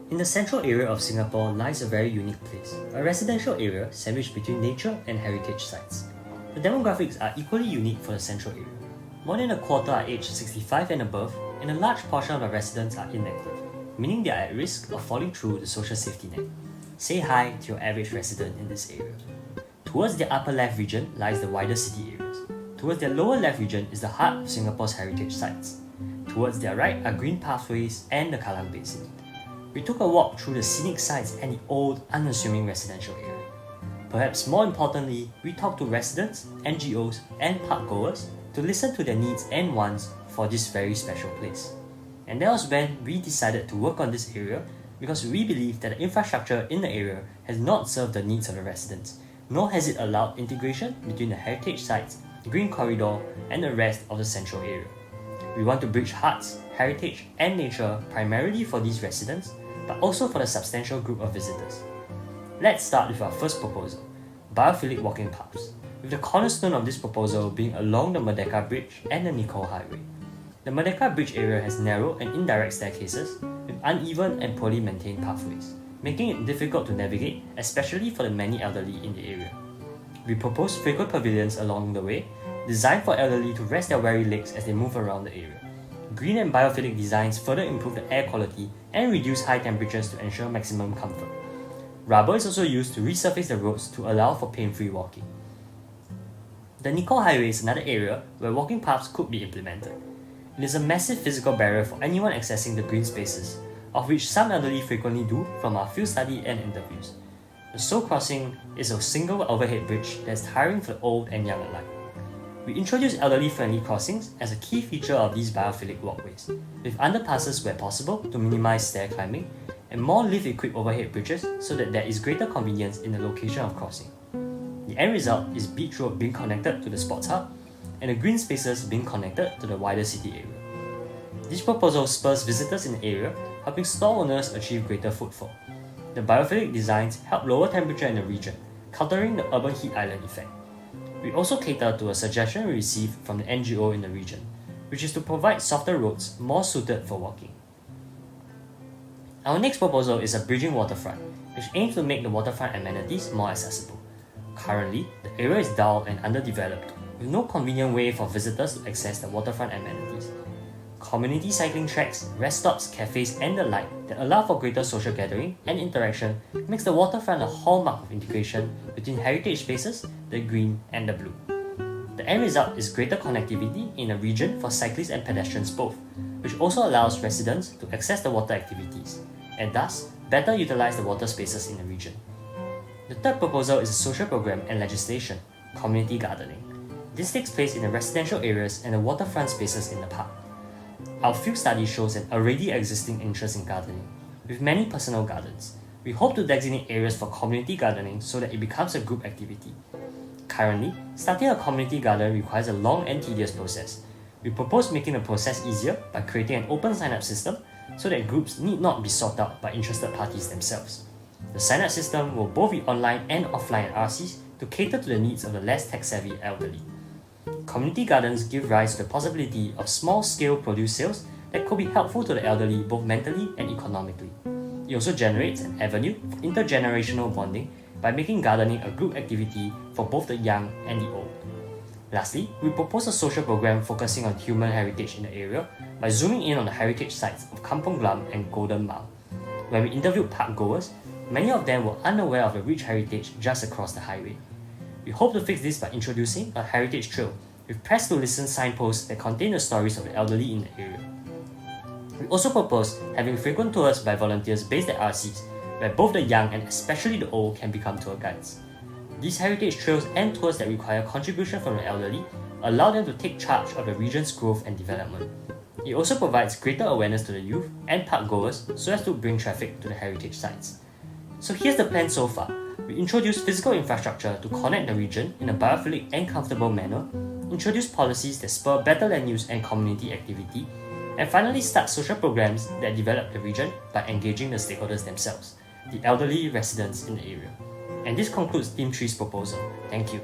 In the central area of Singapore lies a very unique place, a residential area sandwiched between nature and heritage sites. The demographics are equally unique for the central area. More than a quarter are aged 65 and above, and a large portion of the residents are inactive, meaning they are at risk of falling through the social safety net. Say hi to your average resident in this area. Towards their upper left region lies the wider city areas. Towards their lower left region is the heart of Singapore's heritage sites. Towards their right are green pathways and the Kallang Basin. We took a walk through the scenic sites and the old, unassuming residential area. Perhaps more importantly, we talked to residents, NGOs, and parkgoers to listen to their needs and wants for this very special place. And that was when we decided to work on this area because we believe that the infrastructure in the area has not served the needs of the residents, nor has it allowed integration between the heritage sites, the green corridor, and the rest of the central area. We want to bridge hearts, heritage, and nature primarily for these residents, but also for the substantial group of visitors. Let's start with our first proposal, biophilic walking paths, with the cornerstone of this proposal being along the Merdeka Bridge and the Nicole Highway. The Merdeka Bridge area has narrow and indirect staircases with uneven and poorly maintained pathways, making it difficult to navigate, especially for the many elderly in the area. We propose frequent pavilions along the way, designed for elderly to rest their weary legs as they move around the area. Green and biophilic designs further improve the air quality and reduce high temperatures to ensure maximum comfort. Rubber is also used to resurface the roads to allow for pain-free walking. The Nicole Highway is another area where walking paths could be implemented. It is a massive physical barrier for anyone accessing the green spaces, of which some elderly frequently do from our field study and interviews. The Seoul Crossing is a single overhead bridge that is tiring for the old and young alike. We introduced elderly-friendly crossings as a key feature of these biophilic walkways, with underpasses where possible to minimize stair climbing, and more lift-equipped overhead bridges so that there is greater convenience in the location of crossing. The end result is Beach Road being connected to the sports hub, and the green spaces being connected to the wider city area. This proposal spurs visitors in the area, helping store owners achieve greater footfall. The biophilic designs help lower temperature in the region, countering the urban heat island effect. We also cater to a suggestion we received from the NGO in the region, which is to provide softer roads more suited for walking. Our next proposal is a bridging waterfront, which aims to make the waterfront amenities more accessible. Currently, the area is dull and underdeveloped, with no convenient way for visitors to access the waterfront amenities. Community cycling tracks, rest stops, cafes, and the like that allow for greater social gathering and interaction makes the waterfront a hallmark of integration between heritage spaces, the green, and the blue. The end result is greater connectivity in a region for cyclists and pedestrians both, which also allows residents to access the water activities, and thus better utilize the water spaces in the region. The third proposal is a social program and legislation, community gardening. This takes place in the residential areas and the waterfront spaces in the park. Our field study shows an already existing interest in gardening, with many personal gardens. We hope to designate areas for community gardening so that it becomes a group activity. Currently, starting a community garden requires a long and tedious process. We propose making the process easier by creating an open sign-up system so that groups need not be sought out by interested parties themselves. The sign-up system will both be online and offline at RCs to cater to the needs of the less tech-savvy elderly. Community gardens give rise to the possibility of small-scale produce sales that could be helpful to the elderly both mentally and economically. It also generates an avenue for intergenerational bonding by making gardening a group activity for both the young and the old. Lastly, we propose a social program focusing on human heritage in the area by zooming in on the heritage sites of Kampong Glam and Golden Mile. When we interviewed park goers, many of them were unaware of the rich heritage just across the highway. We hope to fix this by introducing a heritage trail with press-to-listen signposts that contain the stories of the elderly in the area. We also propose having frequent tours by volunteers based at RCs, where both the young and especially the old can become tour guides. These heritage trails and tours that require contribution from the elderly allow them to take charge of the region's growth and development. It also provides greater awareness to the youth and park goers so as to bring traffic to the heritage sites. So here's the plan so far. We introduce physical infrastructure to connect the region in a biophilic and comfortable manner, introduce policies that spur better land use and community activity, and finally start social programs that develop the region by engaging the stakeholders themselves, the elderly residents in the area. And this concludes Team 3's proposal. Thank you.